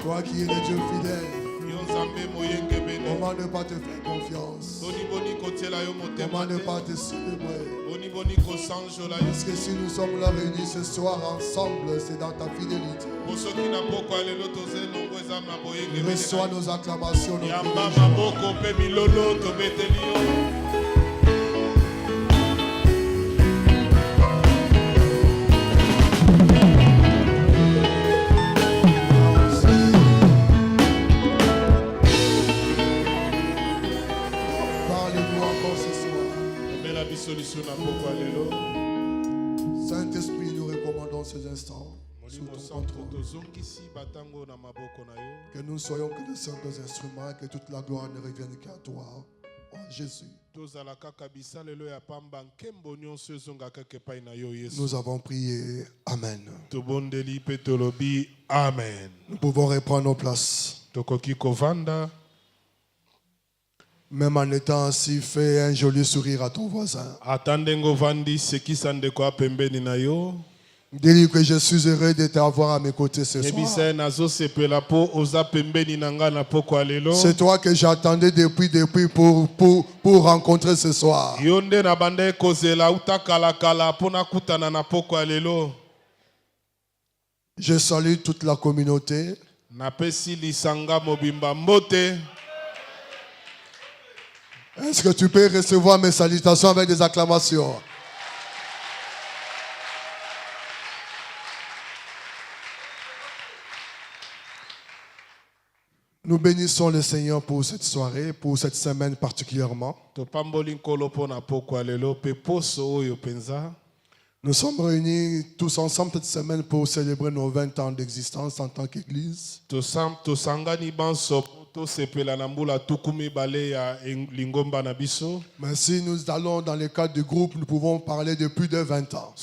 Toi qui es le Dieu fidèle, comment ne pas te faire confiance? Comment ne pas te célébrer? Parce que si nous sommes là réunis ce soir ensemble, c'est dans ta fidélité. Reçois nos acclamations, nos Saint-Esprit, nous recommandons ces instants sous ton contrôle. Que nous soyons que de simples instruments et que toute la gloire ne revienne qu'à toi, en Jésus. Nous avons prié. Amen. Amen. Nous pouvons reprendre nos places. Même en étant ainsi, fais un joli sourire à ton voisin. Dis-lui que je suis heureux de t'avoir à mes côtés ce soir. C'est toi que j'attendais depuis pour rencontrer ce soir. Je salue toute la communauté. Est-ce que tu peux recevoir mes salutations avec des acclamations? Nous bénissons le Seigneur pour cette soirée, pour cette semaine particulièrement. Nous sommes réunis tous ensemble cette semaine pour célébrer nos 20 ans d'existence en tant qu'Église. Mais si nous allons dans le cadre du groupe, nous pouvons parler de plus de 20 ans.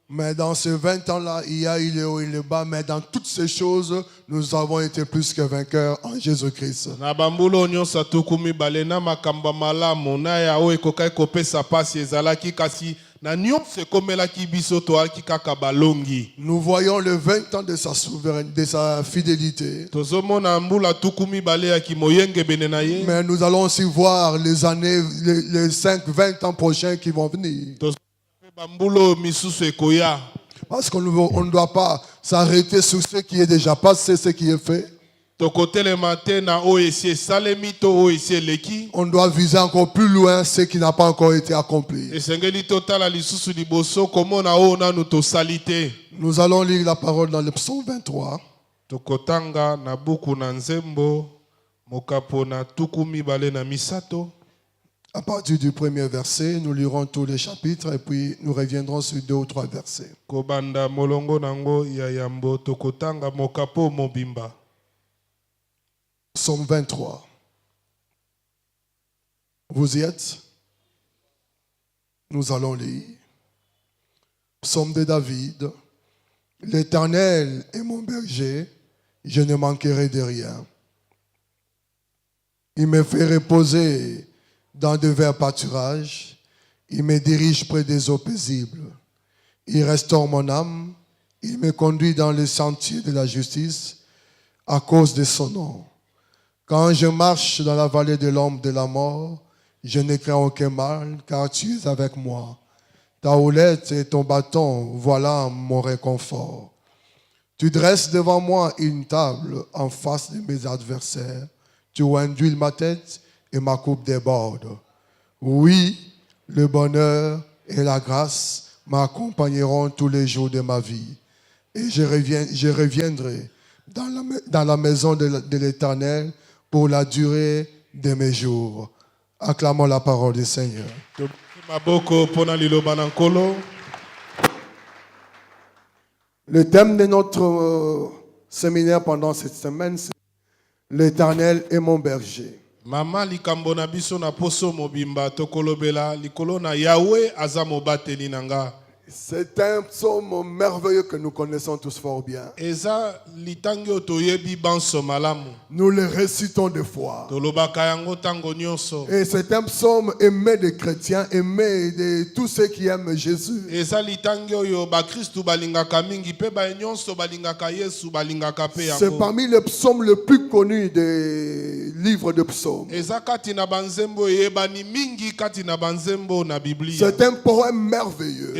Mais dans ces 20 ans-là, il y a eu le haut et le bas, mais dans toutes ces choses, nous avons été plus que vainqueurs en Jésus-Christ. Nous voyons le 20 ans de sa souveraineté, de sa fidélité. Mais nous allons aussi voir les années, les 20 ans prochains qui vont venir. Parce qu'on ne doit pas s'arrêter sur ce qui est déjà passé, ce qui est fait. On doit viser encore plus loin ce qui n'a pas encore été accompli. Nous allons lire la parole dans le psaume 23. À partir du premier verset, nous lirons tous les chapitres et puis nous reviendrons sur 2 ou 3 versets. Psaume 23. Vous y êtes? Nous allons lire. Psaume de David. L'Éternel est mon berger, je ne manquerai de rien. Il me fait reposer dans de verts pâturages, il me dirige près des eaux paisibles. Il restaure mon âme, il me conduit dans les sentiers de la justice à cause de son nom. Quand je marche dans la vallée de l'ombre de la mort, je ne crains aucun mal, car tu es avec moi. Ta houlette et ton bâton, voilà mon réconfort. Tu dresses devant moi une table en face de mes adversaires. Tu induis ma tête et ma coupe déborde. Oui, le bonheur et la grâce m'accompagneront tous les jours de ma vie. Et je reviendrai dans la maison de l'Éternel pour la durée de mes jours. Acclamons la parole du Seigneur. Le thème de notre séminaire pendant cette semaine, c'est l'Éternel est mon berger. Mama likambo na biso na poso mobimba tokolobela likolo na Yahweh aza mobateli nanga. C'est un psaume merveilleux que nous connaissons tous fort bien. Nous le récitons des fois. Et c'est un psaume aimé des chrétiens, aimé de tous ceux qui aiment Jésus. C'est parmi les psaumes les plus connus des livres de psaumes. C'est un poème merveilleux.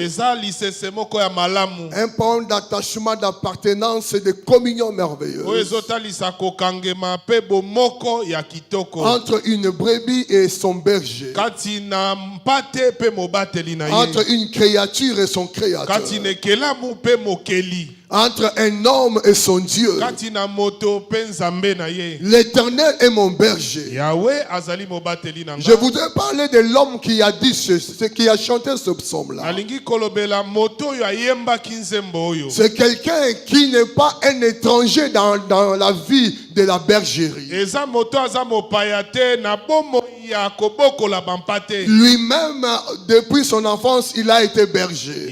Un poème d'attachement, d'appartenance et de communion merveilleuse. Entre une brebis et son berger. Entre une créature et son créateur. Entre un homme et son Dieu. L'Éternel est mon berger. Je voudrais parler de l'homme qui a dit qui a chanté ce psaume-là. C'est quelqu'un qui n'est pas un étranger dans la vie de la bergerie. Lui-même, depuis son enfance, il a été berger.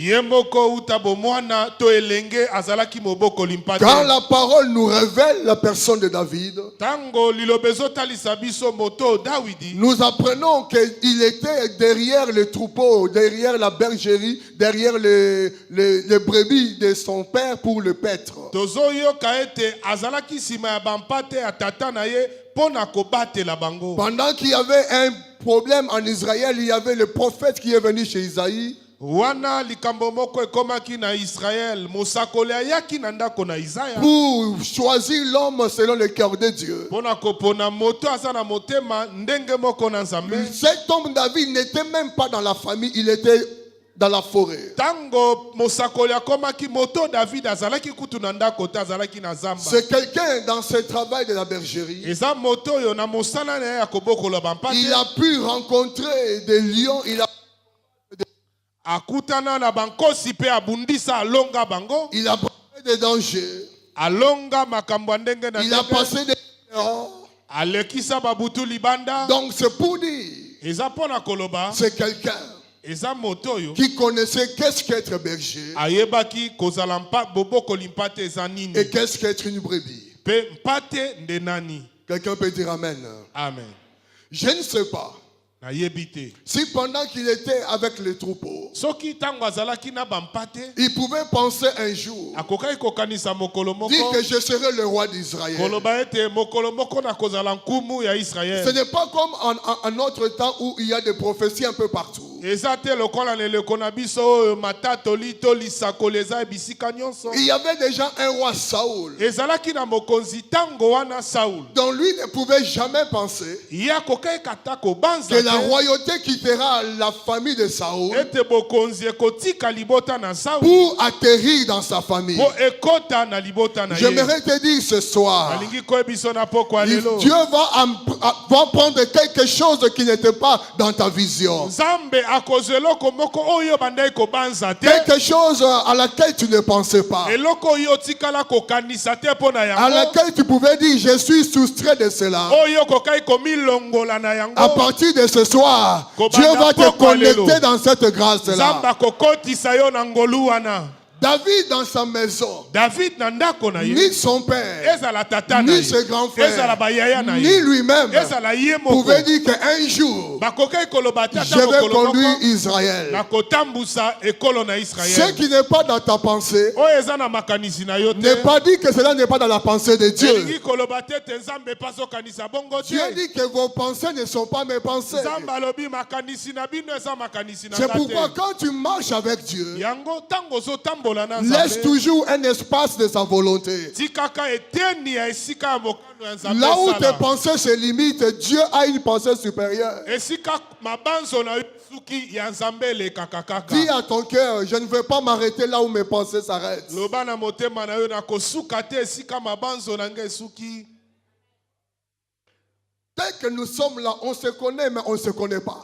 Quand la parole nous révèle la personne de David, nous apprenons qu'il était derrière le troupeau, derrière la bergerie, derrière les brebis de son père pour le paître. Pendant qu'il y avait un problème en Israël, il y avait le prophète qui est venu chez Isaïe. Pour choisir l'homme selon le cœur de Dieu. Cet homme David n'était même pas dans la famille, il était dans la forêt. C'est quelqu'un dans ce travail de la bergerie. Il a pu rencontrer des lions, il a passé des dangers. Il a passé des erreurs. Donc c'est pour dire, c'est quelqu'un qui connaissait qu'est-ce qu'être berger et qu'est-ce qu'être une brebis. Quelqu'un peut dire amen. Amen. Je ne sais pas si pendant qu'il était avec les troupeaux, il pouvait penser un jour, dire que je serai le roi d'Israël. Ce n'est pas comme en notre temps où il y a des prophéties un peu partout. Il y avait déjà un roi Saoul, dont lui ne pouvait jamais penser que la royauté quittera la famille de Saoul pour atterrir dans sa famille. J'aimerais te dire ce soir, Dieu va prendre quelque chose qui n'était pas dans ta vision. Quelque chose à laquelle tu ne pensais pas. À laquelle tu pouvais dire, je suis soustrait de cela. À partir de ce soir, Dieu va te connecter dans cette grâce-là. David dans sa maison, ni son père, ni ses grands frères, ni lui-même pouvait dire qu'un jour, je vais conduire Israël. Ce qui n'est pas dans ta pensée, n'est pas dit que cela n'est pas dans la pensée de Dieu. Dieu dit que vos pensées ne sont pas mes pensées. C'est pourquoi quand tu marches avec Dieu, laisse toujours un espace de sa volonté. Là où tes pensées se limitent, Dieu a une pensée supérieure. Dis à ton cœur, je ne veux pas m'arrêter là où mes pensées s'arrêtent. Dès que nous sommes là, on se connaît, mais on ne se connaît pas.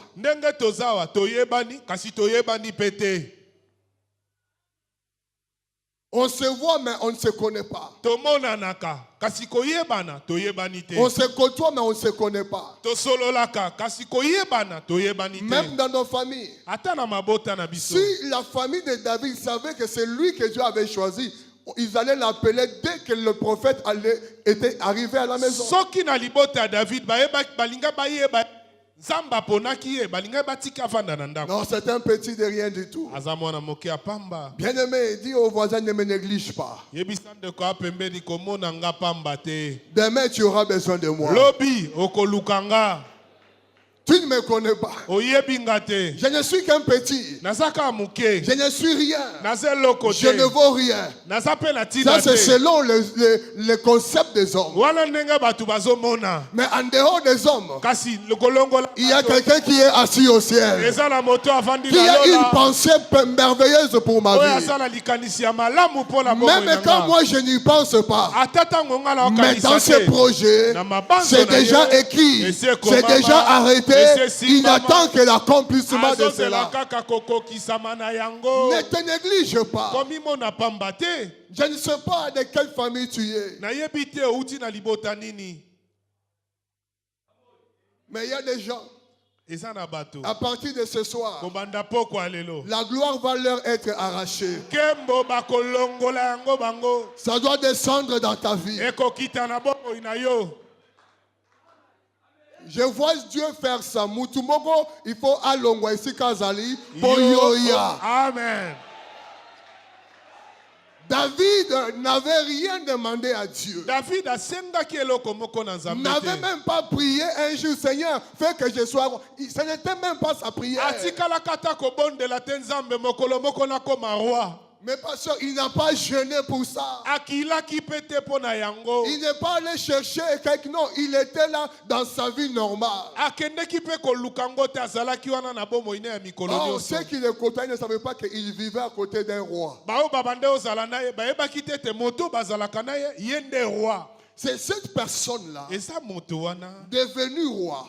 On se voit, mais on ne se connaît pas. tomonanaka kasi koyebana toyebani te. On se côtoie, mais on ne se connaît pas. Tosololaka kasi koyebana toyebani te. Même dans nos familles. Ata na mabota na biso. Si la famille de David savait que c'est lui que Dieu avait choisi, ils allaient l'appeler dès que le prophète était arrivé à la maison. Soki na libota David balinga bayeba Zamba ponaki ye balinga batika vanda na ndako. Non, c'est un petit de rien du tout. Azamwana moke apamba. Bien-aimé, dis au voisin, ne me néglige pas. Yebisande ko apembeni komona nga pamba te. Demain, tu auras besoin de moi. Lobi okolukanga. Tu ne me connais pas. Oyebingate. Je ne suis qu'un petit. Nazaka muke. Je ne suis rien. Nazeloko te. Je ne vaux rien. Nazape Ça, c'est selon le concept des hommes. Wana nenga batu bazomona. Mais en dehors des hommes, Kasi lokolongola. il y a quelqu'un qui est assis au ciel. Eza la moto avandi Qui na a lola. une pensée merveilleuse pour ma Oya vie. sala likanisi ya malamu po la bomo Même quand moi je n'y pense pas. Atata ngonga la Mais dans ce projet, c'est déjà écrit, c'est déjà arrêté. Il attend que l'accomplissement de cela. Ne te néglige pas. Je ne sais pas de quelle famille tu es. Mais il y a des gens, à partir de ce soir, la gloire va leur être arrachée. Ça doit descendre dans ta vie. Je vois Dieu faire ça. Mutumoko, il faut alongwa ici Kazali. Boyoya. Amen. David n'avait rien demandé à Dieu. David n'avait même pas prié un jour, Seigneur, fais que je sois. Ce n'était même pas sa prière. Mais pasteur, il n'a pas jeûné pour ça. Il n'est pas allé chercher quelqu'un. Non, il était là dans sa vie normale. Oh, ceux qui le côtoyaient ne savaient pas qu'il vivait à côté d'un roi. C'est cette personne-là, devenue roi,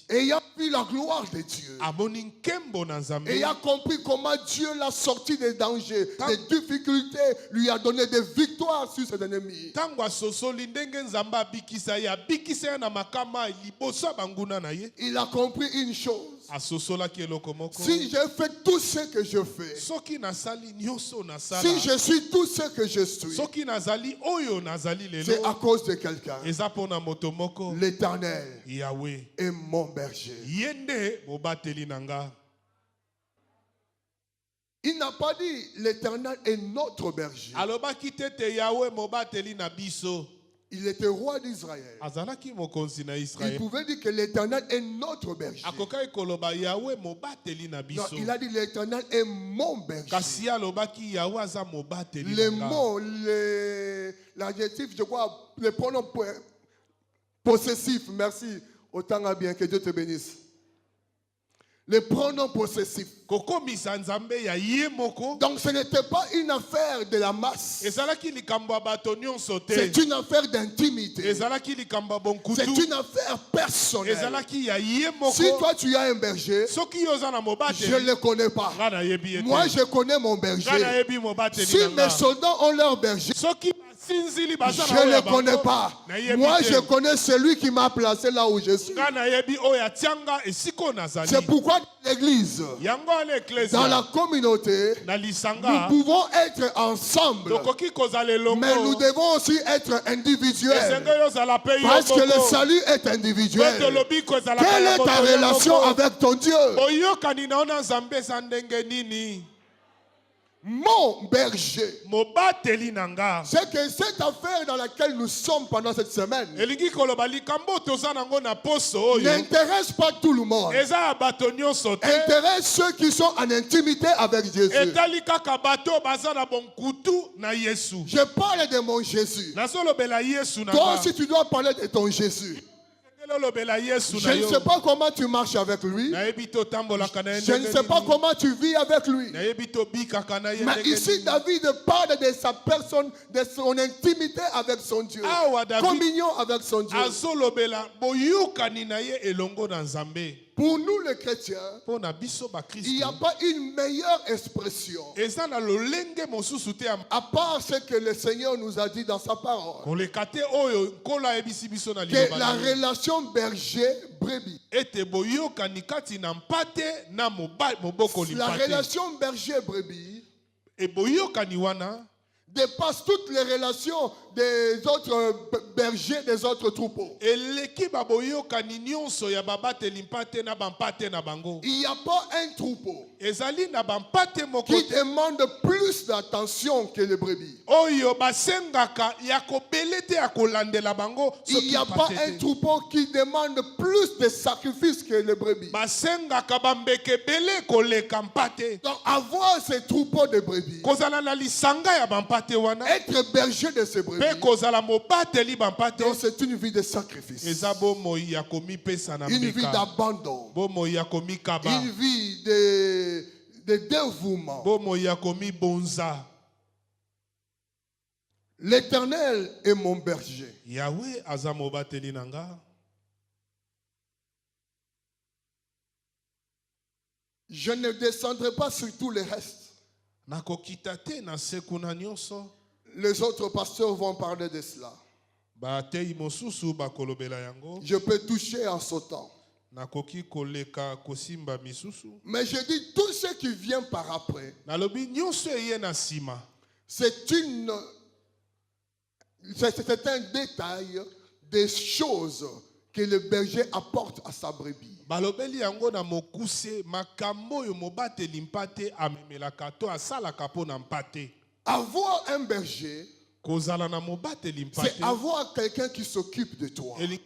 ayant vu la gloire de Dieu, ayant compris comment Dieu l'a sorti des dangers, des difficultés, lui a donné des victoires sur ses ennemis. Il a compris une chose. Si je fais tout ce que je fais, si je suis tout ce que je suis, c'est à cause de quelqu'un. L'Éternel est mon berger. Il n'a pas dit l'Éternel est notre berger. Il était roi d'Israël. Il pouvait dire que l'Éternel est notre berger. Non, il a dit l'Éternel est mon berger. Les mots, l'adjectif, je crois, les pronoms possessifs, merci, autant à bien, que Dieu te bénisse. Les pronoms possessifs. Donc ce n'était pas une affaire de la masse. C'est une affaire d'intimité. C'est une affaire personnelle. Si toi tu as un berger, je ne le connais pas. Moi je connais mon berger. Si mes soldats ont leur berger, je ne le connais pas. Moi, je connais celui qui m'a placé là où je suis. C'est pourquoi l'Église, dans la communauté, nous pouvons être ensemble, mais nous devons aussi être individuels. Parce que le salut est individuel. Quelle est ta relation avec ton Dieu? Mon berger. C'est que cette affaire dans laquelle nous sommes pendant cette semaine n'intéresse pas tout le monde. Intéresse ceux qui sont en intimité avec Jésus. Je parle de mon Jésus. Toi aussi tu dois parler de ton Jésus. Je ne sais pas comment tu marches avec lui. Je ne sais pas comment tu vis avec lui. Mais ici, David parle de sa personne, de son intimité avec son Dieu. Communion avec son Dieu. Pour nous les chrétiens, mpo na biso il n'y a bakristo pas une meilleure expression eza na lolenge mosusu te ya à part ce que le Seigneur nous a dit dans sa parole. koleka te oyo nkolo ayebisi biso na Que liloba la na ye. relation berger-brebis. ete boyokani kati na mpate na mobokoli La mpate relation berger-brebis e boyokani wana dépasse toutes les relations des autres bergers, des autres troupeaux. eleki baboyokani nyonso ya babateli mpate na bampate na bango Il n'y a pas un troupeau ezali na bampate moko qui te demande plus d'attention que les brebis. oyo basengaka ya kobele te ya kolandela bango Il n'y a soki pas mpate un te. troupeau qui demande plus de sacrifices que les brebis. basengaka bambeka ebele koleka mpate Donc avoir ces troupeaux de brebis, kozala na lisanga ya bampate wana être berger de ces mpe brebis, kozala mobateli bampate donc c'est une vie de sacrifice, eza bomoi ya komipesa na une vie mbeka d'abandon, bomoi ya komikaba une vie de dévouement. bomoi ya komibonza. L'Éternel est mon berger. Yahweh aza mobateli na nga Je ne descendrai pas sur tous les restes. nakokita te na se kuna nyonso Les autres pasteurs vont parler de cela. bateyi mosusu bakolobela yango Je peux toucher en sautant. nakoki koleka kosimba misusu Mais je dis tout ce qui vient par après, nalobi nyonso eye na nsima c'est un détail des choses que le berger apporte à sa brebis. balobeli yango na mokuse makambo oyo mobateli mpate amemelaka to asalaka mpo na mpate Avoir un berger, kozala na mobateli c'est mpate avoir quelqu'un qui s'occupe de toi. elingi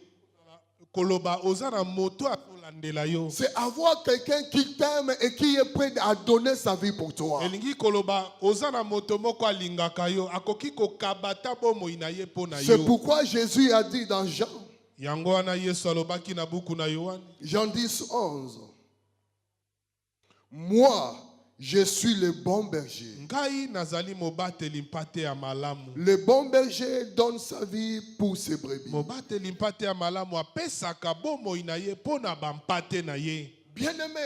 koloba oza na moto akolandela yo C'est avoir quelqu'un qui t'aime et qui est prêt à donner sa vie pour toi. elingi koloba oza na moto moko alingaka yo akoki kokabata bomoi na ye mpo na C'est yo pourquoi Jésus a dit dans Jean, yango wana yesu alobaki na buku na yohane Jean 10, 11, moi, je suis le bon berger. ngai nazali mobateli mpate ya malamu Le bon berger donne sa vie pour ses brebis. mobateli mpate ya malamu apesaka bomoi na ye mpo na bampate na ye Bien-aimé,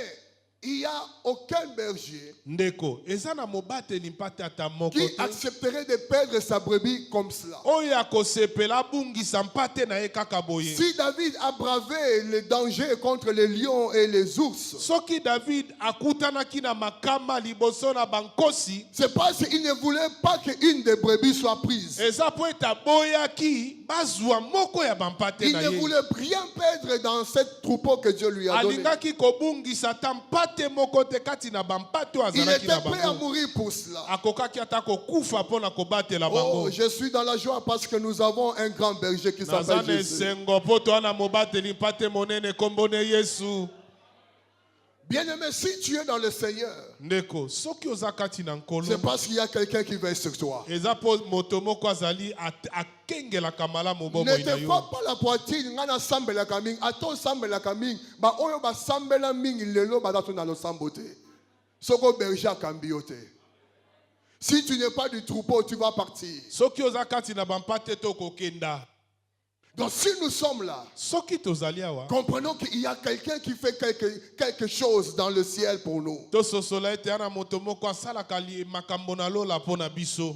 il n'y a aucun berger ndeko eza na mobateli mpate ata moko qui te accepterait de perdre sa brebis comme cela. oyo akosepela abungisa mpate na ye kaka boye Si David a bravé les dangers contre les lions et les ours, soki david akutanaki na makama liboso na bankosi c'est parce qu'il ne voulait pas qu'une des brebis soit prise. eza mpo ete aboyaki bazwa moko ya bampate Il na ne ye voulait rien perdre dans cette troupeau que Dieu lui a donné. alingaki kobungisa ata mpate moko te kati na bampate oyo Il azalaki était na prêt à bango mourir pour cela. akokaki ata kokufa mpo na kobatela Oh, bango je suis dans la joie parce que nous avons un grand berger qui naza s'appelle na Jésus. esengo mpo towana mobateli mpate monene kombo ne yesu Bien-aimé, si tu es dans le Seigneur, ndeko soki oza kati na nkolo c'est parce qu'il y a quelqu'un qui veille sur toi. eza mpo moto moko azali akengelaka malamu Ne bomoi na te yo frappe pas la poitrine, ngana sambelaka mingi, ato sambelaka mingi, ba oyo ba sambela mingi lelo ba dato na lo sambote. Soko berger akambi yo te. Si tu n'es pas du troupeau, tu vas partir. soki oza kati na bampate to kokenda Donc si nous sommes là, soki tozali awa comprenons qu'il y a quelqu'un qui fait quelque chose dans le ciel pour nous. tososola ete ana moto moko asalaka makambo na lola mpo na biso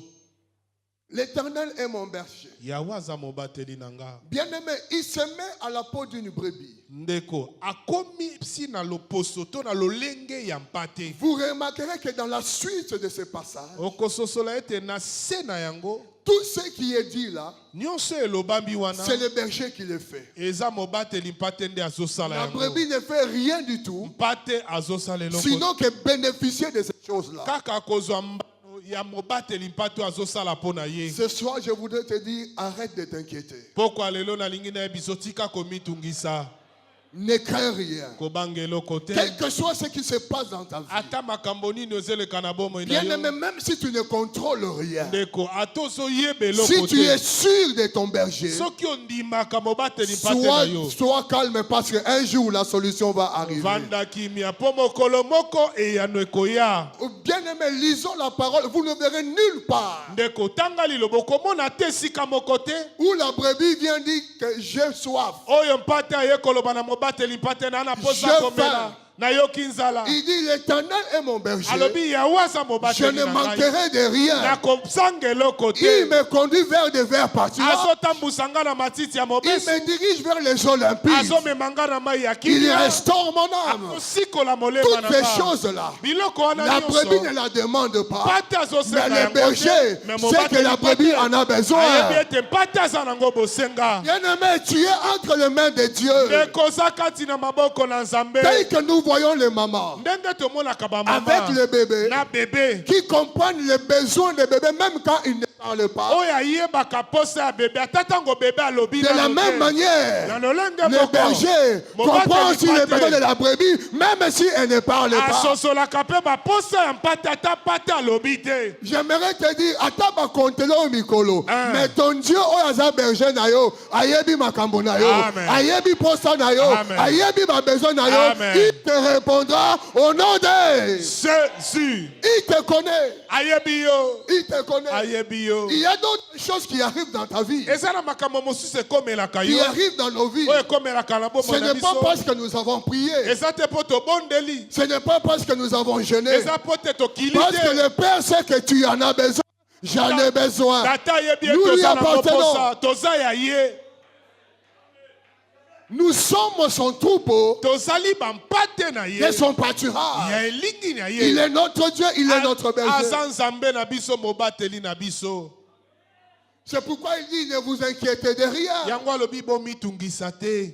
L'Éternel est mon berger. yawe aza mobateli na nga Bien-aimé, il se met à la peau d'une brebis. ndeko akomi si na loposo to na lolenge ya mpate Vous remarquerez que dans la suite de ce passage, okososola ete na se na yango tout ce qui est dit là, nyonso elobambi wana c'est le berger qui le fait. eza mobateli mpate nde azosala La yango brebis ne fait rien du tout, mpate azosala eloko sinon que bénéficier de ces choses-là. kaka kozwa mbano ya mobateli mpate oyo azosala mpo na ye Ce soir, je voudrais te dire, arrête de t'inquiéter. pokwa lelo nalingi na ye biso tika komitungisa Ne crains rien. kobanga eloko te Quel que soit ce qui se passe dans ta vie. ata makambo nini ozeleka na bomoi na Bien-aimé, yo même si tu ne contrôles rien, ndeko ata ozoyeba si eloko tu es te sûr de ton berger, soki ondimaka mobateli mpate na yo sois calme parce qu'un jour la solution va arriver. vanda kimia mpo mokolo moko eyano ekoya Bien-aimé, lisons la parole, vous ne verrez nulle part ndeko tanga liloba okomona te esika moko te où la brebis vient dire que j'ai soif. oyo mpate aye koloba na mobateli mobateli mpate na posa Je komela na yoki nzala. Il dit, l'Éternel est mon berger. Alobi Yawa sa Je mobateli ne na ngai. manquerai de rien. Na kosangelo Il kote. me conduit vers des verts pâturages. Azotambusanga na matiti ya Il mobesu. me dirige vers les eaux limpides. Azomemanga na mai ya Il kimia. restaure mon âme. Akosikola molema Toutes na ces nga. choses-là, Biloko wana la brebis nyonso. ne la demande pas. Pate Mais azosenga le yango te. berger Mais sait mobateli que la brebis en a besoin. ayebi ete pate aza nango bosenga. Bien-aimé, tu es entre les mains de Dieu. Nekoza kati na maboko na Nzambe. Tel que nous voyons les mamans Ndenge tomonaka bamama avec le bébé na bébé. qui comprennent les besoins des bébés même quand ils ne parlent pas. Oyo ayebaka posa ya bébé ata ntango bébé alobi De la nano te. même manière, Na lolenge le moko. berger Mobateli comprend aussi les pate. besoins de la brebis même si elle ne parle pas. Asosolaka mpe baposa ya mpate ata pate alobi te. J'aimerais te dire, ata bakontelo au mikolo, Ah. mais ton Dieu oyo aza berger na yo, ayebi makambo na yo, Amen. ayebi posa na yo, Amen. ayebi ba besoin na yo, Amen. il te répondra au nom de. Jésus Il te connaît, ayebi yo. il te connaît. Ayebi yo. Il y a d'autres choses qui arrivent dans ta vie, eza na makambo mosusu ekomelaka qui yo arrivent dans nos vies. oyo ekomelaka na Ce bomoi na n'est pas biso. parce que nous avons prié, Eza te mpo tobondeli. ce n'est pas parce que nous avons jeûné, Eza mpo te tokili parce que te. le Père sait que tu en as besoin, j'en ai besoin. Tata ayebi Nous ete lui toza na appartenons. koposa toza ya ye. Nous sommes son troupeau Tozali bampate na ye. et son pâturage. Ya elingi na Il ye. est notre Dieu, il est notre berger. Aza Nzambe na biso mobateli na biso. C'est pourquoi il dit, ne vous inquiétez de rien. Yango alobi bomitungisa te.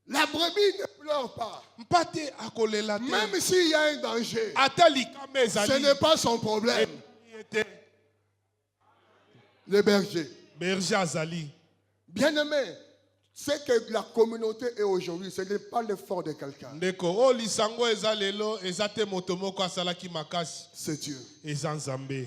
La brebis ne pleure pas. Mpate akolela te. Même s'il y a un danger, Ata likama ce ezali. n'est pas son problème. Te. Le berger. Berger azali. Bien-aimé, c'est que la communauté est aujourd'hui, ce n'est pas l'effort de quelqu'un. Ndeko o lisango eza lelo eza te moto moko asalaki makasi. C'est Dieu. Eza Nzambe.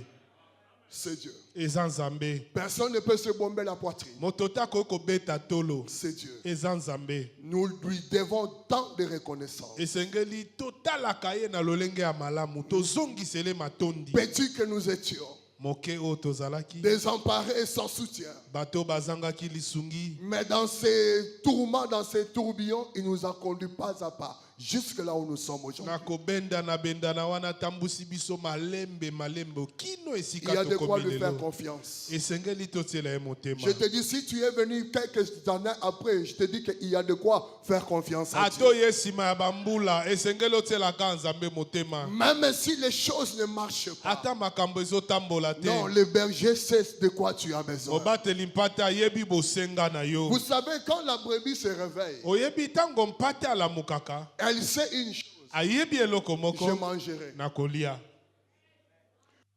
C'est Dieu. Eza Nzambe. Personne ne peut se bomber la poitrine. Moto te akoki kobeta tolo. C'est Dieu. Eza Nzambe. Nous lui devons tant de reconnaissance. Esengeli totalaka ye na lolenge ya malamu tozongisele matondi. Petit que nous étions, Moke o tozalaki. désemparés et sans soutien. Bato bazangaki lisungi. Mais dans ces tourments, dans ces tourbillons, il nous a conduits pas à pas jusque là où nous sommes aujourd'hui. Na kobenda na benda na wana tambusi biso malembe malembe kino Il y esika a de quoi tokomi lui faire lelo. confiance. Esengeli totiela ye motema. Je te dis, si tu es venu quelques années après, je te dis qu'il y a de quoi faire confiance à Dieu. Ato ye sima ya bambula esengeli otielaka Nzambe motema. Même si les choses ne marchent pas. Ata makambo ezotambola te. Non, le berger sait de quoi tu as besoin. Mobateli mpate ayebi bosenga na yo. Vous savez, quand la brebis se réveille, Oyebi tango mpate alamukaka. elle sait une chose. Ayebi eloko Je moko mangerai. na kolia.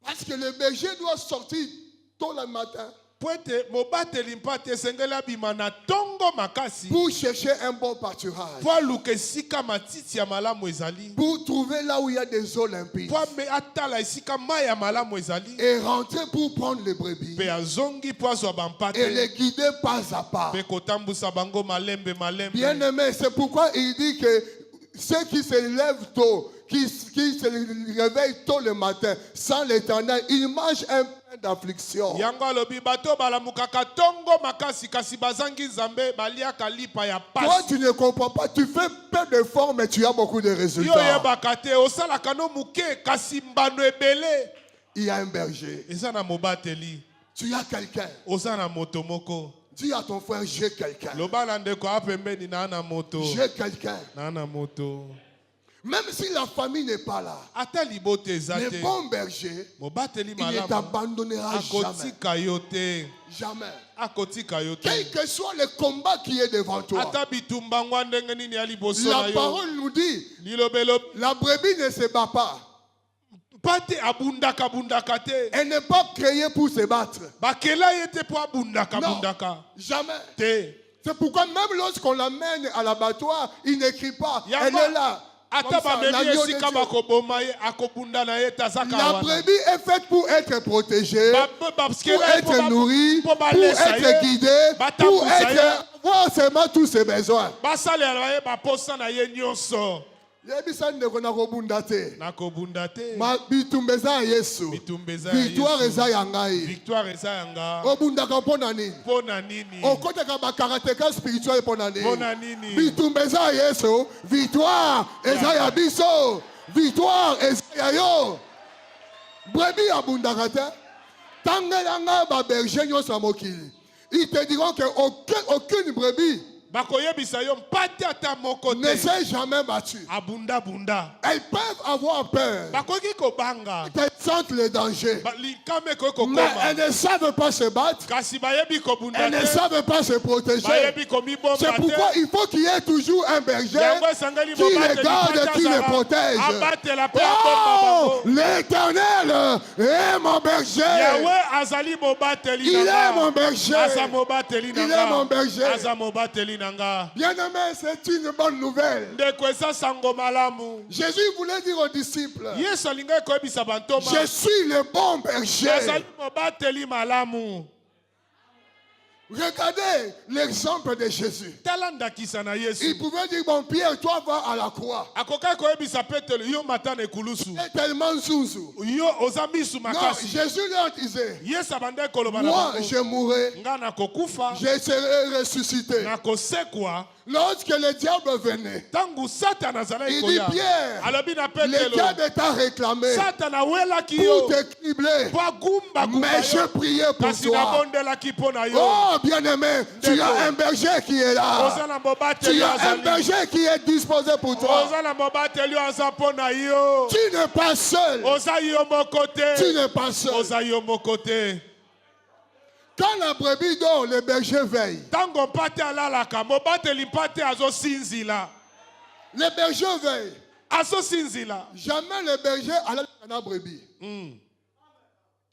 Parce que le berger doit sortir tôt le matin Po ete mobateli mpate esengeli abima na tongo makasi. pour chercher un bon pâturage. Po aluka esika matiti ya malamu ezali. Pour trouver là où il y a des eaux limpides. Po atala esika mai ya malamu ezali. Et rentrer pour prendre les brebis. Pe azongi po azwa bampate. Et les guider pas à pas. Pe kotambusa bango malembe malembe. Bien aimé, c'est pourquoi il dit que ceux qui se lèvent tôt, qui se réveillent tôt le matin, sans l'éternel, ils mangent un pain d'affliction. Yango alobi bato balamukaka tongo makasi kasi bazangi Nzambe baliaka lipa ya Toi, pasi. tu ne comprends pas. Tu fais peu d'efforts, mais tu as beaucoup de Yo résultats. yebaka te osalaka no muke kasi mbano ebele. Il y a un berger. Eza na mobateli. Tu as quelqu'un. Oza na moto moko. Dis à ton frère, j'ai quelqu'un. Loba na ndeko apembeni na na moto. J'ai quelqu'un. Na na moto. Même si la famille n'est pas là, Ata libote eza le te. bon berger, Mobateli il ne malamu. t'abandonnera jamais. Akotika yo te. Jamais. Akotika yo te. Quel que soit le combat qui est devant toi, Ata bitumba ngwa ndenge nini ya liboso na la yo. parole nous dit, Lilobelo la brebis ne se bat pas. pate abundaka te. Elle n'est pas créée pour se battre. Bakela yete po abundaka Non, bundaka. jamais. Te. C'est pourquoi même lorsqu'on l'amène à l'abattoir, il n'écrit pas. Yango- Elle est là. Comme Ata ça, bamemi l'agneau de esika Dieu. bakoboma ye akobunda na ye tazaka La wana. brebis est faite pour être protégée, pour Baskela être nourrie, pour balesa être ye. guidée, pour Batambusa ye. être, voir seulement tous ses besoins. basalela ye baposa na ye nyonso. Yebisa ndeko na kobunda te. nakobunda te. Ma bitumba eza ya Yesu. Bitumba eza ya Victoire Yesu. eza ya ngai. Victoire eza yanga. Obundaka mpona nini? Pona nini? Okotaka bakarateka spirituel mpona nini? Pona nini? Bitumba eza ya Yesu. Victoire eza ya biso. Victoire eza ya yo. Brebis abundaka te. Tangelanga ba berger nyonso ya mokili. Ils te diront que aucune brebis bakoyebisa yo mpate ata moko ne te. s'est jamais battue. Abunda bunda. Elles peuvent avoir peur. Bakoki kobanga. Elles sentent le danger. Likame koki Mais kokoma. elles ne savent pas se battre. Kasi bayebi kobunda Elles ne te. savent pas se protéger. Bayebi komibomba te. C'est pourquoi il faut qu'il y ait toujours un berger Yango esengeli qui les mobateli garde, mpate qui les azala. protège. Abatela mpe Oh, abomba bango. l'Éternel est mon berger. Yahweh azali mobateli Il nanga. est mon berger. Aza mobateli Il nanga. est mon berger. Aza mobateli nanga. Bien-aimé, c'est une bonne nouvelle. Ndeko eza sango malamu. Jésus voulait dire aux disciples, Yesu alingai koyebisa bantoma. je suis le bon berger. Azali mobateli malamu. Regardez l'exemple de Jésus. Tala ndakisa na Il Yesu. pouvait dire, bon Pierre, toi vas à la croix. Akokai koyebisa Petelo yo mata na ekulusu. Et tellement zouzou. Yo oza misu Non, makasi. Jésus leur disait, Yesu abandai koloba na moi bango. je mourrai, Nga nakokufa. je serai ressuscité. Nakosekwa. Lorsque le diable venait, Tangu Satan azalaki il dit, koya. Pierre, Alobi na le Petelo. diable t'a réclamé Satan awelaki pour yo. te cribler. Po agumba gumba Mais je yo. priais pour Kasi toi. nabondelaki mpo na yo. Oh, bien-aimé, tu as un berger qui est là. Oza na mobateli Tu as un azali. berger qui est disposé pour toi. Oza na mobateli aza mpo na yo. Tu n'es pas seul. Oza yo moko Tu te. n'es pas seul. Oza yo moko te. Quand la brebis dort, le berger veille. Tango mpate alalaka mobateli mpate azosinzila. Le berger veille. Azosinzila. Jamais le berger allait dans la brebis.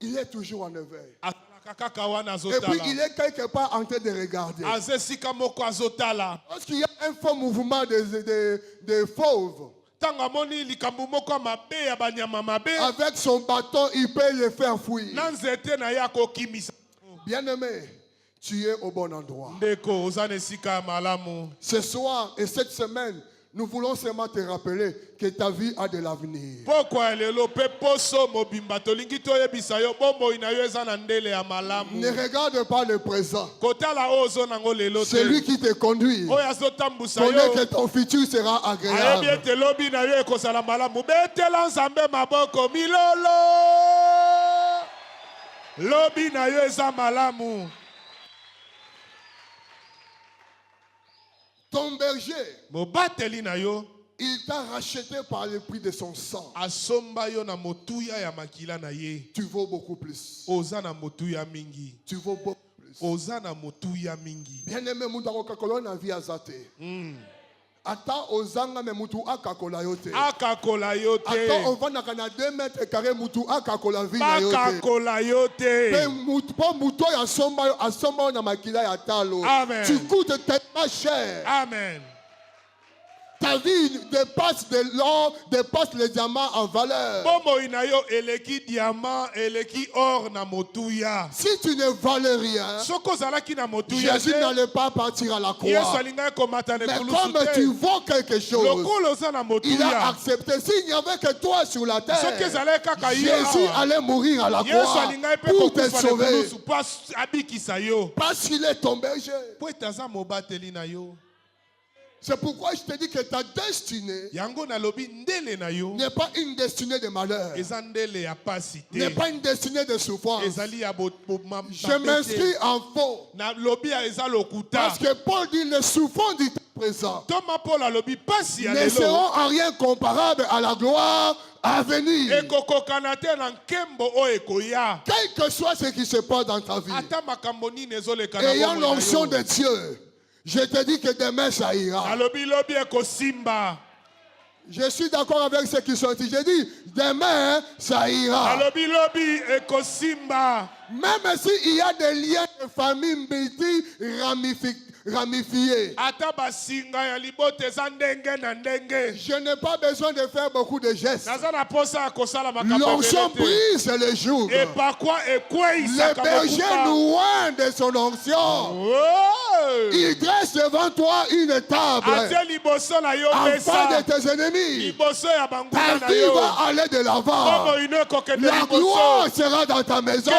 Il est toujours en éveil. Azalaka kaka wana Et puis il azotala. est quelque part en train de regarder. Aza esika moko azotala. Lorsqu'il y a un fort mouvement de fauves, Tango amoni likambo moko ya mabe ya banyama mabe. avec son bâton, il peut le faire fuir. Na nzete na ye akokimisa. Bien-aimé, tu es au bon endroit. Ndeko oza na esika ya malamu. Ce soir et cette semaine, nous voulons seulement te rappeler que ta vie a de l'avenir. Pokwa lelo pe poso mobimba tolingi toyebisa yo bomoi na yo eza na ndele ya malamu. Ne regarde pas le présent. Kotala oyo ozo nango lelo te. Celui qui te conduit Oyo azotambusa connaît que yo. ton futur sera Ayebi agréable. ete lobi na yo ekozala malamu. Betela nzambe maboko milolo. Lobi na yo eza malamu. Ton berger, Mobateli na yo il t'a racheté par le prix de son sang. asomba yo na motuya ya makila na ye. Tu vaux beaucoup plus. Oza na motuya mingi. Tu vaux beaucoup plus. Oza na motuya mingi. Bien-aimé, mutu akokakola na vie azate. Ata ozanga me mutu akakola yote. Akakola yo te. Ata ovandaka na 2 mètres carrés mutu akakola vie na yote. Bakakola yo te. Po mutu oyo asomba yo na makila ya talo. Amen. Tu coûtes tellement cher. Amen. Ta vie dépasse de l'or, dépasse les diamants en valeur. Bomoi na yo eleki diamant, eleki or na motuya. Si tu ne valais rien, Soko zalaki na motuya Jésus te. n'allait pas partir à la Yesu croix. alingai komata na Mais ekulusu comme tu te. vaux quelque chose, Lokolo oza na il a motuya. accepté. S'il n'y avait que toi sur la terre, Soki ezalaki kaka ye Jésus awa. allait mourir à la Yesu croix alingai mpe pour te kokufa na sauver. ekulusu po abikisa yo. Parce qu'il est ton berger. Po ete aza mobateli na yo. C'est pourquoi je te dis que ta destinée Yango nalobi ndele na yo. n'est pas une destinée de malheur, Eza ndele ya pasi n'est te. pas une destinée de souffrance. Ezali ya Je m'inscris en faux. na lobi ya eza lokuta. Parce que Paul dit les souffrances du temps présent Toma Paul alobi pasi ya ne lelo. seront en rien comparables à la gloire à venir. Ekokokana te na nkembo oyo ekoya. Quel que soit ce qui se passe dans ta vie, Ata makambo nini ezoleka na ayant bomoi na l'onction yo. de Dieu, je te dis que demain ça ira. Alobi lobi ekosimba. Je suis d'accord avec ceux qui sont ici. Je dis demain ça ira. Alobi lobi ekosimba. Même s'il y a des liens de famille ramifiées. ata basinga ya libota eza ndenge na ndenge. Je n'ai pas besoin de faire beaucoup de gestes. Naza na posa ya kosala makambo L'onction ebele te. brise le jour. Et par quoi Le ekweisaka berger mokuta. loin de son onction. Oh! Il dresse devant toi une table Atie liboso na yo en face de mesa. tes ennemis. Liboso ya Ta banguna na vie yo. va aller de l'avant. Kombo ino ekokende La liboso. gloire sera dans ta maison.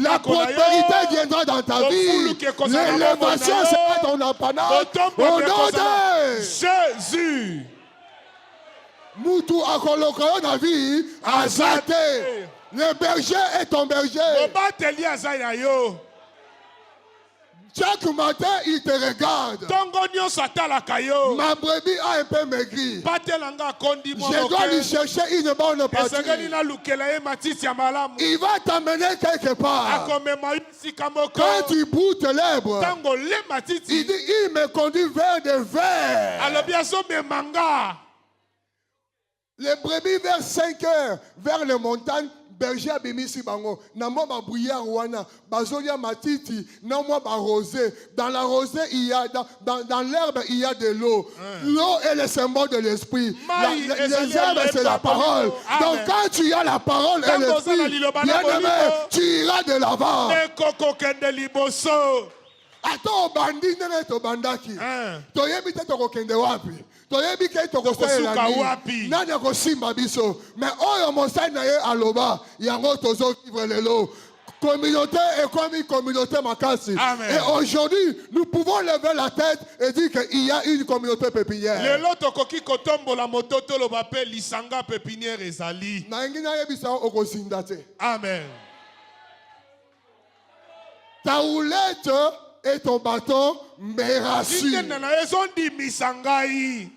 La prospérité viendra dans ta vie. L'élévation sera ton apanage. Au nom de Jésus. Mutu akoloka yo na vie azate. Le berger est ton berger. Mobateli aza na yo. Chaque matin, il te regarde. Tongo nyonso atalaka yo. Ma brebis a un peu maigri. Patelanga akondi mwa Je dois lui moke. chercher une bonne Esengeli partie. nalukela ye matiti ya malamu. Il va t'amener quelque part. Akomema yo esika moko. Quand tu boutes l'herbe, Tango le il matiti. dit, il me conduit vers des vers. Alobi azomemanga. Les brebis vers 5 heures, vers les montagnes, berger abimisi bango. Namo ba brouillard wana, bazolia matiti, namo ba rosée. Dans la rosée, il y a, dans l'herbe, il y a de l'eau. L'eau est le symbole de l'esprit. Les herbes, c'est la parole. Donc quand tu as la parole et l'esprit, bien-aimé, tu iras de l'avant. Nekoko kende liboso. Attends, bandi nene to bandaki. Toyebi te tokokende wapi. Toyebi ke tokosalela wapi. nini. Nani akosimba biso. Mais oyo mosali na ye aloba yango tozo vivre lelo. Communauté est comme une communauté makasi. Amen. Et aujourd'hui, nous pouvons lever la tête et dire qu'il y a une communauté pépinière. Lelo tokoki kotombola mototo lo bape lisanga pépinière ezali. Na yengi na yebisa okosinda te. Amen. Ta houlette et ton bâton me rassurent. Ndenge na ezondi misangai.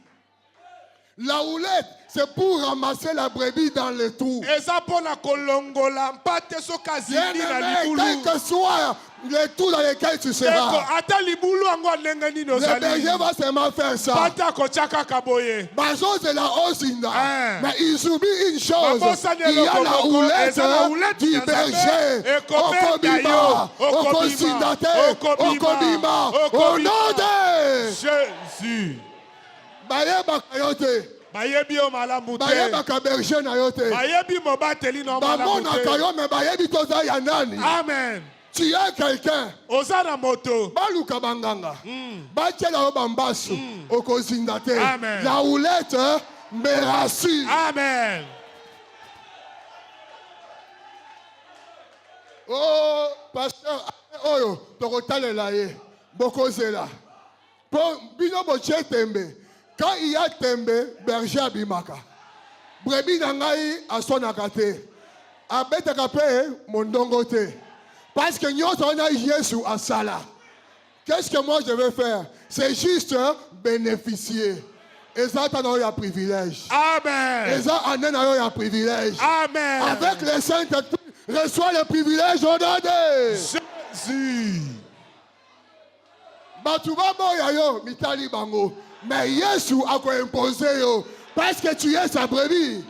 La houlette, c'est pour ramasser la brebis dans le trou. Eza pona kolongola mpate soka zindi na Bien-aimé, libulu. quel que soit le trou dans lequel tu Eko seras, ata libulu yango ndenge nini le ozali. berger va seulement faire ça. Pate akotiaka kaboye. Bazo c'est la osinda. Hein. Mais il oublie une chose. Babosani Il y a la eloko moko, eza la houlette houlette du ya Nzambe. berger. Ekobenda yo, Okobima. Okobima. Au nom de Jésus. Bayebaka yo te. Bayebi yo malamu te. Bayebaka berger na yo te. Bayebi mobateli no malamu Bamonaka te. yo mais bayebi toza ya nani. Amen. Tu es quelqu'un. Oza na moto. Baluka banganga. Batiela yo bambasu. Okozinda te. Amen. La houlette me rassure. Amen. Oh, pasteur, oyo, tokotalela ye. Bokozela. Pour bino boche tembe. Quand il y a tembe, berger abimaka. Brebi nangai asonaka te. Abetaka pe mondongo te. Parce que nous sommes Jésus à Sala. Qu'est-ce que moi je vais faire? C'est juste bénéficier. Et ça, tu as un privilège. Amen. Et ça, tu as un privilège. Amen. Avec les saints, reçois le privilège au nom de Jésus. Batuba boya yo, mitali bango. Mais Jésus a imposé yo. Parce que tu es sa brebis.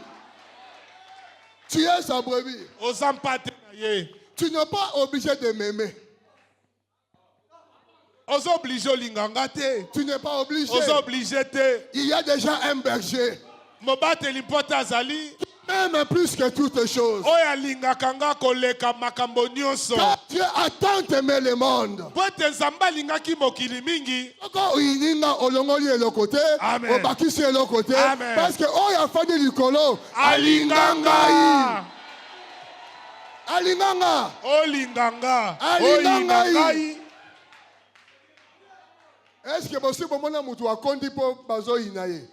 Tu es sa brebis. Ozampate na ye. Tu n'es pas obligé de m'aimer. Ozo obligé olinganga te. Tu n'es pas obligé. Ozo obligé te. Il y a déjà un berger. Mobateli mpota azali. Même plus que toutes choses. Oyo alingaka nga koleka makambo nyonso. Car Dieu a tant aimé le monde. Po ete Nzambe alingaki mokili mingi. Oko uyininga olongoli eloko te, Amen. obakisi eloko te. Amen. Parce que oyo afandi likolo alinga ngai. Alinganga. Olinganga. Alinganga. Oyingangai. Est-ce que bosi bomona mutu akondi po bazoyina ye?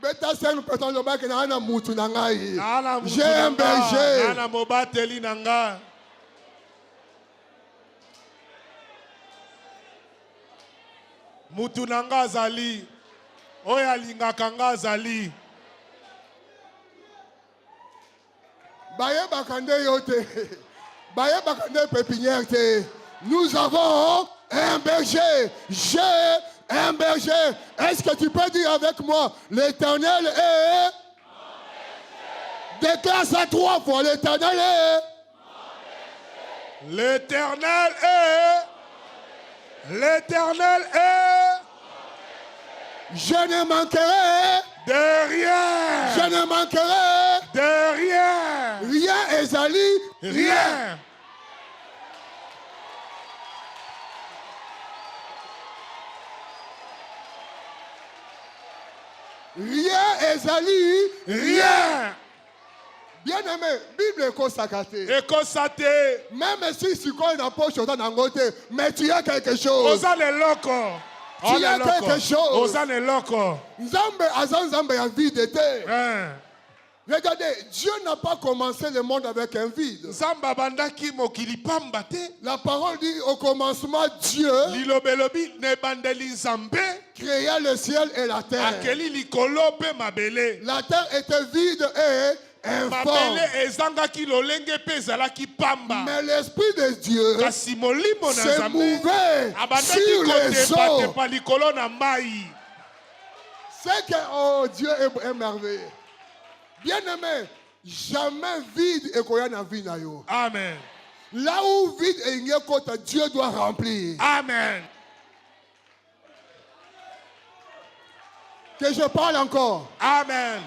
Beta sen peton lo baki na ana mutu na ngai. J'ai un berger. Nana mobateli nanga. Mutu nanga azali. Oyo alingaka nga azali. Bayebaka nde yo te. Bayebaka nde pépinière te. Nous avons un berger. J'ai un berger. Est-ce que tu peux dire avec moi, l'Éternel est... Déclare ça 3 fois, l'Éternel est... L'Éternel est. L'Éternel est. Je ne manquerai De rien. Je ne manquerai De rien. rien, Ezali. Rien. Rien, Ezali. Rien. Bien-aimé, Bible est consacrée. Et constaté. Même si tu connais la poche dans ta côté, mais tu as quelque chose. Osane loko. Tu as quelque chose. Osane loko. Nzambe azan Nzambe a vide te. Hein. Regardez, Dieu n'a pas commencé le monde avec un vide. Zamba bandaki mokili pamba te. La parole dit au commencement, Dieu Lilobelobi ne bandeli nzambe. créa le ciel et la terre. Akeli likolo pe mabele. La terre était vide et informe. Mabele ezangaki lolenge pe ezalaki pamba. Mais l'Esprit de Dieu Kasi molimo na se nzambe. mouvait Abandaki sur les kotepa eaux. tepa likolo na mai. C'est que, oh, Dieu est merveilleux. Bien-aimé, jamais vide et koya na vie na yo. Amen. Là où vide et il y a côté, Dieu doit remplir. Amen. Que je parle encore. Amen.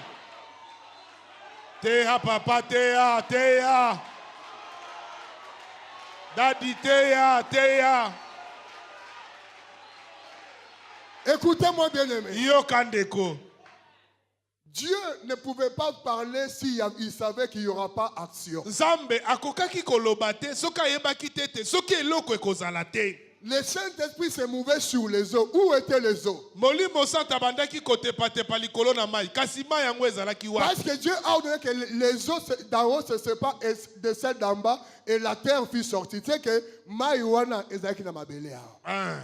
Teya papa, teya, teya. Daddy, teya, teya. Écoutez-moi, bien-aimé. Yo kandeko. Dieu ne pouvait pas parler s'il savait qu'il n'y aura pas action. Nzambe akokaki koloba te, soki ayebaki te te, soki eloko ekozala te. Le Saint-Esprit se mouvait sur les eaux. Où étaient les eaux? Molimo santa bandaki kotepa likolo na mai, kasi mai yango ezalaki wa. Parce que Dieu a ordonné que les eaux d'en haut se séparent de celles d'en bas et la terre fut sortie. Tu sais que Maïwana ezalaki na mabele awa.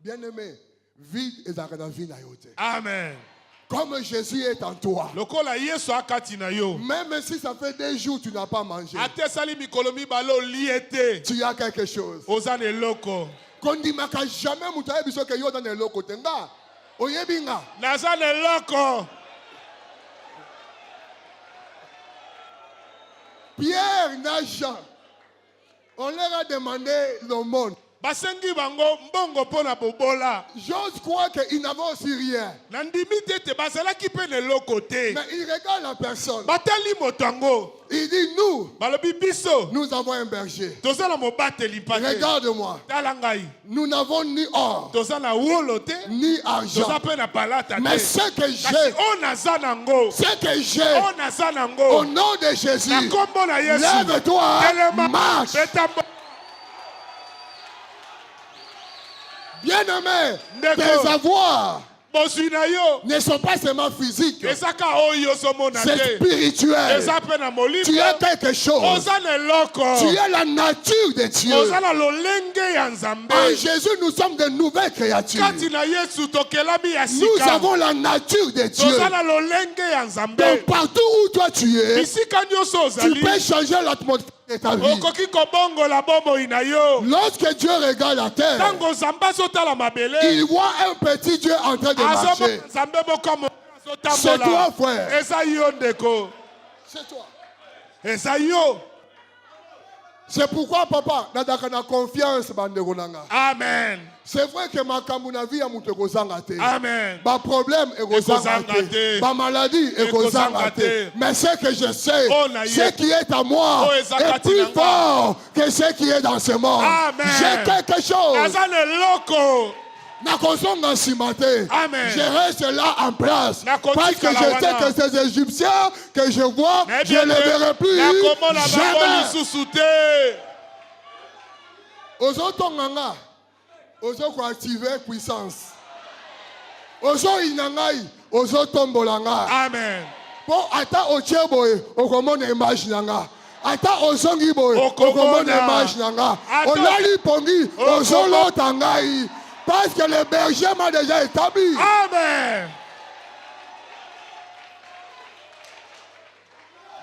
Bien-aimé, vide ezalaka na vie na yo te. Amen. Comme Jésus est en toi. Lokola Yesu akati na yo. Même si ça fait 2 jours que tu n'as pas mangé, Ate sali mikolo mibalo liete. tu as quelque chose. Ozane eloko. Kondimaka jamais mutu ayebi soki yo dans eloko te nga. Oyebi nga. Nazane eloko. Pierre na Jean, on leur a demandé l'aumône. Basengi bango mbongo pona bobola. J'ose croire qu'ils n'avaient aussi rien. Nandimi tete bazalaki pe neloko te. Mais il regarde la personne. Batali motango. Il dit, nous, Balobi biso. nous avons un berger. Tozala mobateli mpate. Regarde-moi. Tala ngai. Nous n'avons ni or, Tozala wolo te. ni argent. Toza pe na palata te. Mais ce que Kasi j'ai, o naza nango. ce que j'ai, O naza au nango. nom de Jésus, Na kombo na Yesu. lève-toi, Telema. marche. Betambo. Bien-aimé, Ndeko. tes avoirs Bozwi na yo. ne sont pas seulement physiques, Ezaka oyo ozomona c'est te. spirituel. Eza pe na molimo. Tu as quelque chose. Oza na eloko. Tu as la nature de Dieu. Oza na lolenge ya Nzambe. En Jésus, nous sommes de nouvelles créatures. Kati na Yesu tokelami ya Nous sika. avons la nature de Dieu. Toza na lolenge ya Nzambe. Donc, partout où toi tu es, Bisika nyonso tu ozali. peux changer l'atmosphère de ta vie. Okoki kobongola bomoi na yo. Lorsque Dieu regarde la terre, Tango Nzambe azotala mabele. il voit un petit Dieu en train de marcher. Azomona Nzambe moko mo C'est azotambola. toi, frère. Eza yo ndeko. C'est toi. Eza yo. C'est pourquoi, papa, nadaka na confiance, bandeko nanga. Amen. C'est vrai que makambo na vie ya mutu ekozanga te. Amen. Ba problème ekozanga Ekozanga te. te. Ba maladie ekozanga Ekozanga te. te. Mais ce que je sais, Oh, na ye. ce qui est à moi Oh, eza est kati plus na nga. fort que ce qui est dans ce monde. Amen. J'ai quelque chose. Aza na eloko. Nakozonga nsima te. Amen. Je reste là en place. Nakotika Parce que la je sais wana. que ces Égyptiens que je vois, Mais je ne les verrai plus nakomona bango jamais. lisusu te. Ozotonganga, ozokoactiver puissance. Ozoinangai, ozotombolanga. Amen. Po ata otie boye, okomona image nanga. Ata ozongi boye, Okomona. okomona image nanga. Ata- Olali pongi, Okomona. ozolota ngai. Parce que le berger m'a déjà établi. Amen.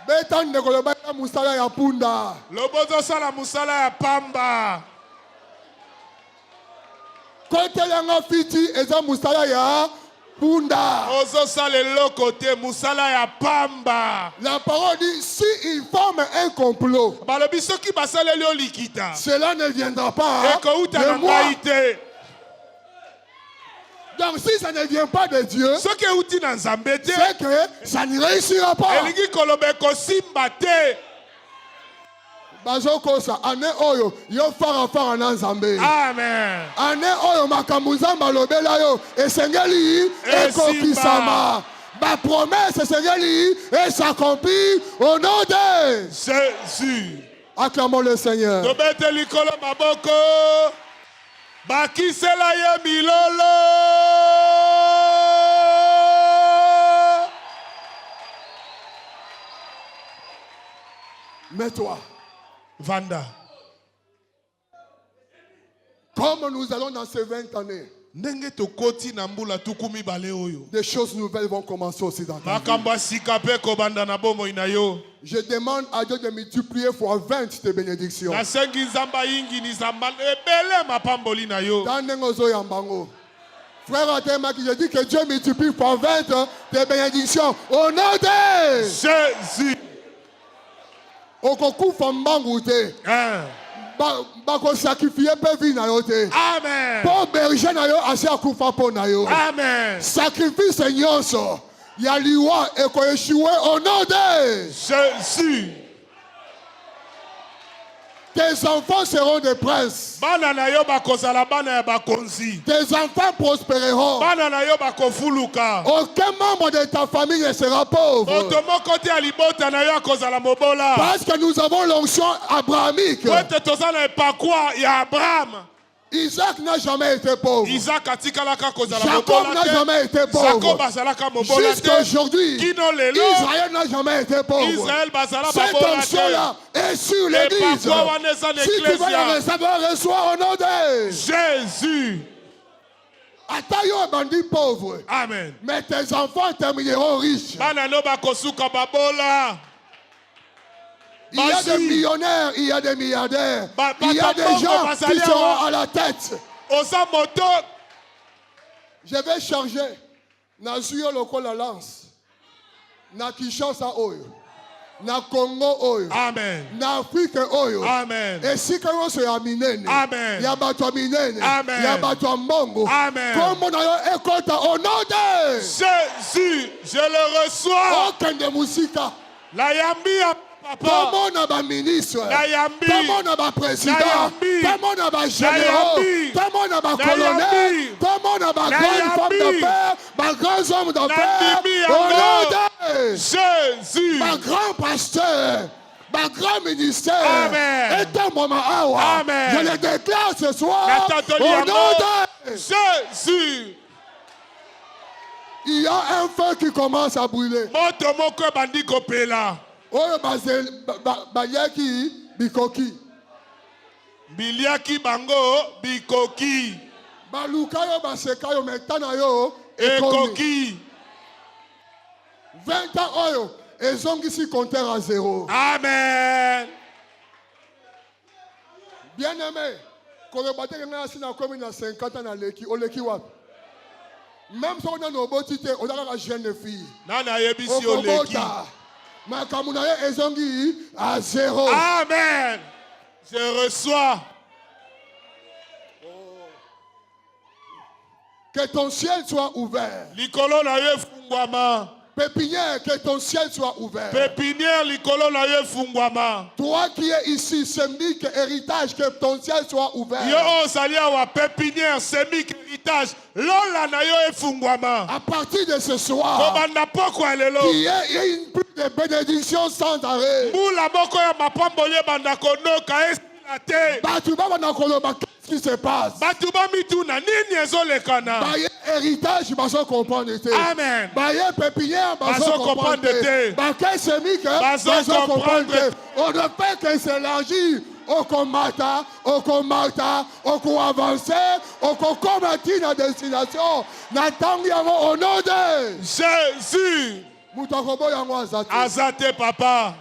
Beta ndeko lobaka musala ya punda. Lobozo sala musala ya pamba. Kote yanga fiti eza musala ya Punda. ozosala eloko te musala ya pamba. La parole dit, si ils forment un complot, Balobi soki basaleli yo likita cela ne viendra pas ekouta de na moi. ngai te. Donc si ça ne vient pas de Dieu, soki euti na nzambe te c'est que ça ne réussira pas. elingi koloba ekosimba te. Bazokosa ane oyo yo fara na nzambe. Amen. Ane oyo makambo nzambe alobela yo esengeli ekokisama. Ma promesse esengeli et s'accomplit au nom de Jésus. Acclamons le Seigneur. Tobete likolo maboko bakisela ye milolo. Mets-toi. Vanda. Comme nous allons dans ces 20 années, Ndenge tokoti na mbula tuku mibale oyo. des choses nouvelles vont commencer aussi dans ta vie. Makambo ya sika pe kobanda na bomoi na yo. Je demande à Dieu de multiplier fois 20 tes bénédictions. Nasengi nzamba yingi ni zamba ebele mapamboli na yo. Dans Nengozo Yambango. Frère Atemaki, je dis que Dieu multiplie fois 20 tes bénédictions. Au nom de Jésus. Okoku Fambangu te. Bako sacrifier pe vie na yo te. Amen. Pour berger na yo asi akufa po na yo. Amen. Sacrifice nyonso. Ya liwa eko échoué au nom de Jésus. tes enfants seront des princes. Bana na yo bakozala bana ya bakonzi. Tes enfants prospéreront. Bana na yo bakofuluka. Aucun membre de ta famille ne sera pauvre. Moto moko te ya libota na yo akozala mobola. Parce que nous avons l'onction abrahamique. Po ete toza na epakwa ya Abraham. Isaac n'a jamais été pauvre. Isaac atikalaka kozala Jacob mobola n'a te. jamais été Jacob pauvre. azalaka mobola te. Jusqu'à aujourd'hui, Kino lelo. Israël n'a jamais été pauvre. Israël bazala Cette babola onction-là est sur l'église. Epakwa wana eza na Si tu veux ecclesia. la recevoir, reçois au nom de Jésus. Atayo bandit pauvre. Amen. Mais tes enfants termineront riches. Bana no bakosuka babola. Il y a des millionnaires, il y a des milliardaires. Il y a des gens qui seront à la tête. Osa moto. Je vais charger. Na zuyo loko la lance. Na Kinshasa oyo. Na Congo oyo. Amen. Na Afrique oyo. Amen. Esika yonso ya minene. Amen. Ya bato ya minene. Amen. Ya bato ya mbongo. Amen. Kombo na yo ekota au nom de Jésus, je le reçois. okende musika. La yambi ya papa. Tomo na ba ministre. La yambi. Tomo na ba président. La yambi. Tomo na ba généraux. yambi. Tomo na ba La colonel. yambi. Tomo na ba La grande femme yambi. d'affaires. Ba grands hommes d'affaires. yambi Au nom yango. de Jésus. ma grand pasteur, ma grand ministère. Amen. Et un moment, awa, Amen. je le déclare ce soir Natatoli au yango. nom de... Jésus. Il y a un feu qui commence à brûler. Moto moko bandi kopela. Oyo bayaki bikoki. Biliaki bango bikoki. Baluka yo baseka yo metana yo ekomi. Ekoki. 20 ans oyo ezongisi compteur à zéro. Amen. Bien aimé, koloba te nga asi na komi na 50 ans na leki oleki wapi? Même si on a nos beautés, on a la jeune fille. Nana yebisi oleki. Makambo na yo ezongi à zéro. Amen. Je reçois. Que ton ciel soit ouvert. Likolo na yo fungwama. Pépinière, que ton ciel soit ouvert. Pépinière likolo na yo fungwama. Toi qui es ici, semique, héritage, que ton ciel soit ouvert. Yo osalia wa pépinière semique héritage. Lola na yo efungwama. À partir de ce soir, Kobanda poko elelo. il y a une pluie de bénédictions sans arrêt. Mbula moko ya mapamboli banda konoka esila te. Batuba banakoloba, qu'est-ce qui se passe? Batu bamituna nini ezolekana. Baye héritage, baso comprendre te. Amen. Baye pépinière, baso Baso comprendre comprendre te. te. Baye semique, Baso baso comprendre comprendre te. te. On ne fait que s'élargir. Au combattant, au avancer, au combattre la destination. N'attendons au nom de Jésus. Moutakobo yango azate. Azate papa.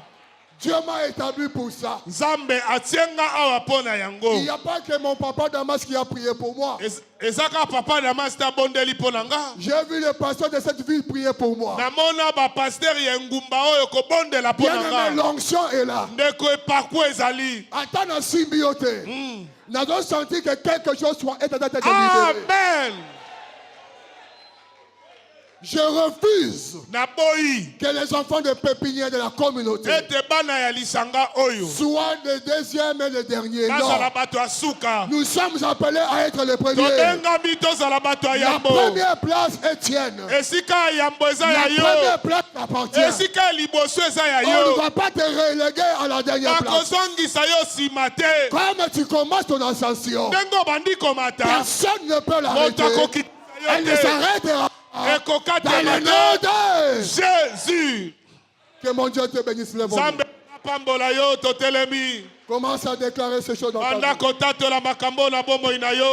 Dieu m'a établi pour ça. Nzambe atienga awa pona yango. Il n'y a pas que mon papa Damas qui a prié pour moi. Ezaka papa Damas ta bondeli ponanga. J'ai vu le pasteur de cette ville prier pour moi. Namona ba pasteur ya ngumba oyo ko bondela Bien-aimé, ponanga. l'onction est là. Ndeko epaku ezali. Attends na symbiote. Nous avons senti que quelque chose soit été libéré. Amen. Je refuse Naboyi. que les enfants de pépinière de la communauté Ete bana ya lisanga oyo. soient les deuxièmes et les derniers. Non. Nazala bato asuka. Nous sommes appelés à être les premiers. Tobengami tozala bato ya La yambo. première place est tienne. Esika ya yambo eza La ya yo. première place t'appartient. Esika ya liboso eza ya On ne yo. va pas te reléguer à la dernière place. Bakozongisa yo nsima te. Comme tu commences ton ascension, Ndenge obandi komata. personne ne peut Moto l'arrêter. akokitisa Elle yo ne te. s'arrêtera pas. Dans le Ekokatela nom te. de Jésus. que mon Dieu te bénisse. Lève-toi. Nzambe apambola yo totelemi. Commence à déclarer ces choses dans ta vie. Banda kotatola makambo na bomoi na yo.